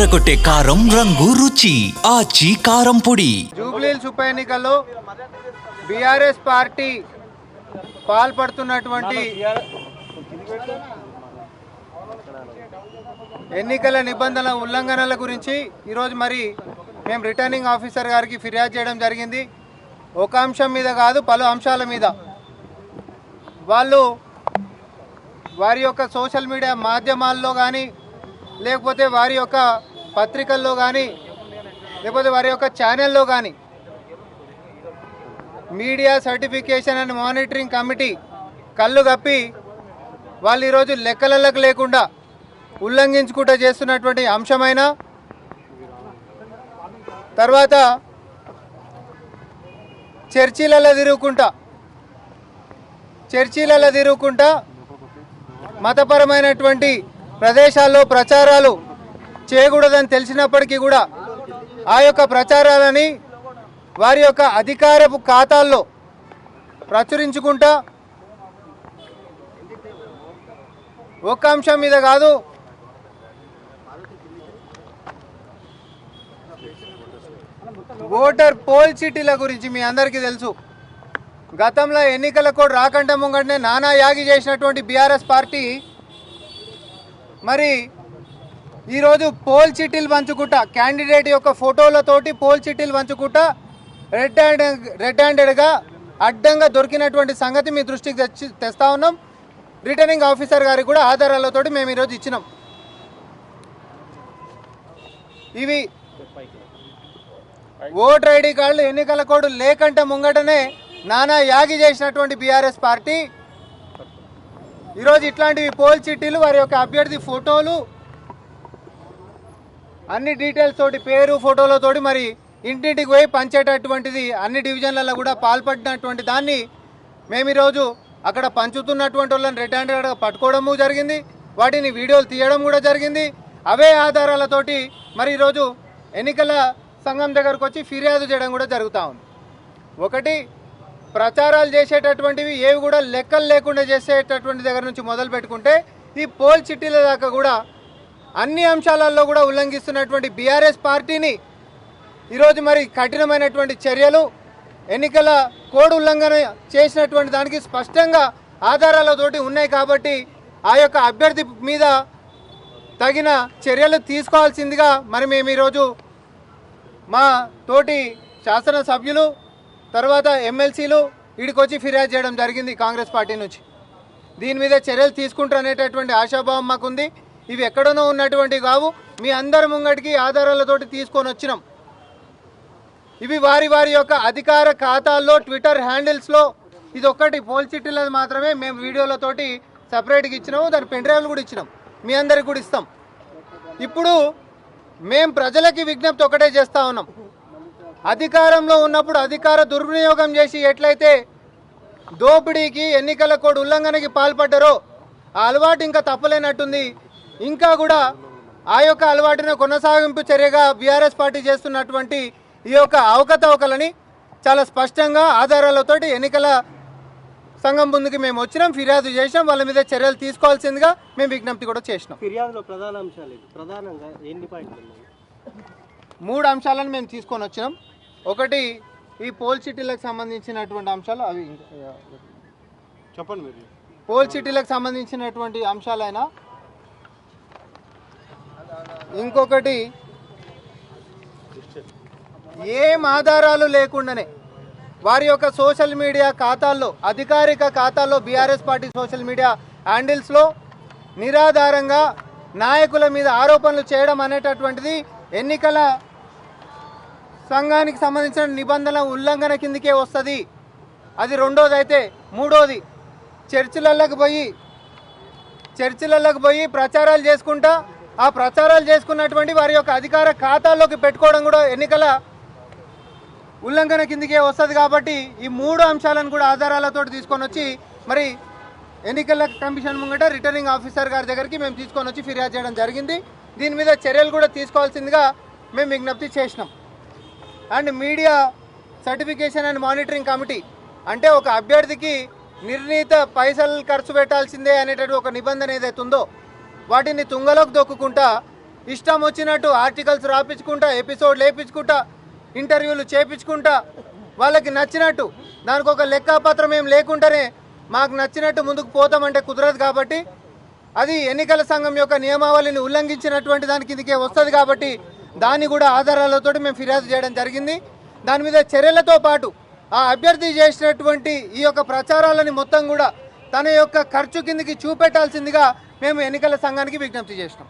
అదరకొట్టే కారం రంగు రుచి ఆచి కారం పొడి. జూబ్లీహిల్స్ ఉప ఎన్నికల్లో బీఆర్ఎస్ పార్టీ పాల్పడుతున్నటువంటి ఎన్నికల నిబంధనల ఉల్లంఘనల గురించి ఈరోజు మరి మేము రిటర్నింగ్ ఆఫీసర్ గారికి ఫిర్యాదు చేయడం జరిగింది. ఒక అంశం మీద కాదు, పలు అంశాల మీద వాళ్ళు వారి యొక్క సోషల్ మీడియా మాధ్యమాల్లో కానీ, లేకపోతే వారి యొక్క పత్రికల్లో కానీ, లేకపోతే వారి యొక్క ఛానల్లో కానీ media certification and monitoring committee కళ్ళు కప్పి వాళ్ళు ఈరోజు లెక్కలకు లేకుండా ఉల్లంఘించుకుంటూ చేస్తున్నటువంటి అంశమైన తర్వాత చర్చిలలో తిరుగుకుంటా మతపరమైనటువంటి ప్రదేశాల్లో ప్రచారాలు చేయకూడదని తెలిసినప్పటికీ కూడా ఆ యొక్క ప్రచారాలని వారి యొక్క అధికారపు ఖాతాల్లో ప్రచురించుకుంటా ఒక అంశం మీద కాదు, ఓటర్ పోల్ చీటీల గురించి మీ అందరికీ తెలుసు. గతంలో ఎన్నికల కోడ్ రాకంటే ముంగటనే నానా యాగి చేసినటువంటి బీఆర్ఎస్ పార్టీ మరి ఈరోజు పోల్ చిట్టీలు పంచుకుంటా, క్యాండిడేట్ యొక్క ఫోటోలతోటి పోల్ చిట్టీలు పంచుకుంటా రెడ్ హ్యాండెడ్గా అడ్డంగా దొరికినటువంటి సంగతి మీ దృష్టికి తెస్తా ఉన్నాం. రిటర్నింగ్ ఆఫీసర్ గారికి కూడా ఆధారాలతోటి మేము ఈరోజు ఇచ్చినాం. ఇవి ఓటర్ ఐడి కార్డులు ఎన్నికల కోడ్ లేకంటే ముంగటనే నానా యాగి చేసినటువంటి బీఆర్ఎస్ పార్టీ ఈరోజు ఇట్లాంటివి పోల్ చిట్టీలు, వారి యొక్క అభ్యర్థి ఫోటోలు, అన్ని డీటెయిల్స్ తోటి, పేరు ఫోటోలతోటి మరి ఇంటింటికి పోయి పంచేటటువంటిది అన్ని డివిజన్లలో కూడా పాల్పడినటువంటి దాన్ని మేము ఈరోజు అక్కడ పంచుతున్నటువంటి వాళ్ళని రెడ్ హ్యాండెడ్గా పట్టుకోవడము జరిగింది. వాటిని వీడియోలు తీయడం కూడా జరిగింది. అవే ఆధారాలతోటి మరి ఈరోజు ఎన్నికల సంఘం దగ్గరకు వచ్చి ఫిర్యాదు చేయడం కూడా జరుగుతూ ఉంది. ఒకటి, ప్రచారాలు చేసేటటువంటివి ఏవి కూడా లెక్కలు లేకుండా చేసేటటువంటి దగ్గర నుంచి మొదలు పెట్టుకుంటే ఈ పోల్ చిట్టీల దాకా కూడా అన్ని అంశాలలో కూడా ఉల్లంఘిస్తున్నటువంటి బీఆర్ఎస్ పార్టీని ఈరోజు మరి కఠినమైనటువంటి చర్యలు, ఎన్నికల కోడ్ ఉల్లంఘన చేసినటువంటి దానికి స్పష్టంగా ఆధారాలతోటి ఉన్నాయి కాబట్టి ఆ యొక్క అభ్యర్థి మీద తగిన చర్యలు తీసుకోవాల్సిందిగా మరి మేము ఈరోజు మా తోటి శాసనసభ్యులు తర్వాత ఎమ్మెల్సీలు వీడికొచ్చి ఫిర్యాదు చేయడం జరిగింది కాంగ్రెస్ పార్టీ నుంచి. దీని మీద చర్యలు తీసుకుంటారనేటటువంటి ఆశాభావం మాకుంది. ఇవి ఎక్కడనో ఉన్నటువంటి కావు, మీ అందరి ముంగటికి ఆధారాలతోటి తీసుకొని వచ్చినాం. ఇవి వారి వారి యొక్క అధికార ఖాతాల్లో, ట్విట్టర్ హ్యాండిల్స్లో ఇది ఒక్కటి పోల్ చిట్టీలది మాత్రమే మేము వీడియోలతోటి సపరేట్గా ఇచ్చినాము. దాని పెన్ డ్రైవ్లు కూడా ఇచ్చినాం, మీ అందరికి కూడా ఇస్తాం. ఇప్పుడు మేము ప్రజలకి విజ్ఞప్తి ఒకటే చేస్తూ ఉన్నాం. అధికారంలో ఉన్నప్పుడు అధికార దుర్వినియోగం చేసి ఎట్లయితే దోపిడీకి, ఎన్నికల కోడ్ ఉల్లంఘనకి పాల్పడ్డారో ఆ అలవాటు ఇంకా తప్పలేనట్టుంది. ఇంకా కూడా ఆ యొక్క అలవాటును కొనసాగింపు చర్యగా బీఆర్ఎస్ పార్టీ చేస్తున్నటువంటి ఈ యొక్క అవకతవకలని చాలా స్పష్టంగా ఆధారాలతోటి ఎన్నికల సంఘం ముందుకు మేము వచ్చినాం, ఫిర్యాదు చేసినాం. వాళ్ళ మీద చర్యలు తీసుకోవాల్సిందిగా మేము విజ్ఞప్తి కూడా చేసినాం. ఫిర్యాదులో ప్రధాన అంశాలు ప్రధానంగా ఎన్ని పాయింట్లు? 3 అంశాలను మేము తీసుకొని వచ్చినాం. ఒకటి, ఈ పోల్ చిట్టీలకు సంబంధించినటువంటి అంశాలు, అవి చెప్పండి మీరు. పోల్ చిట్టీలకు సంబంధించినటువంటి అంశాలైనా, ఇంకొకటి ఏం ఆధారాలు లేకుండానే వారి యొక్క సోషల్ మీడియా ఖాతాల్లో, అధికారిక ఖాతాల్లో, బీఆర్ఎస్ పార్టీ సోషల్ మీడియా హ్యాండిల్స్లో నిరాధారంగా నాయకుల మీద ఆరోపణలు చేయడం అనేటటువంటిది ఎన్నికల సంఘానికి సంబంధించిన నిబంధనల ఉల్లంఘన కిందకే వస్తుంది. అది రెండోది. అయితే మూడోది, చర్చిలలోకి పోయి ప్రచారాలు చేసుకుంటా ఆ ప్రచారాలు చేసుకున్నటువంటి వారి యొక్క అధికార ఖాతాల్లోకి పెట్టుకోవడం కూడా ఎన్నికల ఉల్లంఘన కిందకే వస్తుంది. కాబట్టి ఈ 3 అంశాలను కూడా ఆధారాలతో తీసుకొని వచ్చి మరి ఎన్నికల కమిషన్ ముంగట రిటర్నింగ్ ఆఫీసర్ గారి దగ్గరికి మేము తీసుకొని వచ్చి ఫిర్యాదు చేయడం జరిగింది. దీని మీద చర్యలు కూడా తీసుకోవాల్సిందిగా మేము విజ్ఞప్తి చేసినాం. And media certification and monitoring committee అంటే ఒక అభ్యర్థికి నిర్ణీత పైసలు ఖర్చు పెట్టాల్సిందే అనేటటువంటి ఒక నిబంధన ఏదైతే ఉందో వాటిని తుంగలోకి దొక్కుకుంటా ఇష్టం వచ్చినట్టు ఆర్టికల్స్ రాపించుకుంటా, ఎపిసోడ్ లేపించుకుంటా, ఇంటర్వ్యూలు చేపించుకుంటా, వాళ్ళకి నచ్చినట్టు దానికి ఒక లెక్కాపత్రం ఏం లేకుండానే మాకు నచ్చినట్టు ముందుకు పోతామంటే కుదరదు. కాబట్టి అది ఎన్నికల సంఘం యొక్క నియమావళిని ఉల్లంఘించినటువంటి దాని కిందకే వస్తుంది. కాబట్టి దాన్ని కూడా ఆధారాలతో మేము ఫిర్యాదు చేయడం జరిగింది. దాని మీద చర్యలతో పాటు ఆ అభ్యర్థి చేసినటువంటి ఈ యొక్క ప్రచారాలని మొత్తం కూడా తన యొక్క ఖర్చు కిందకి చూపెట్టాల్సిందిగా మేము ఎన్నికల సంఘానికి విజ్ఞప్తి చేసినాం.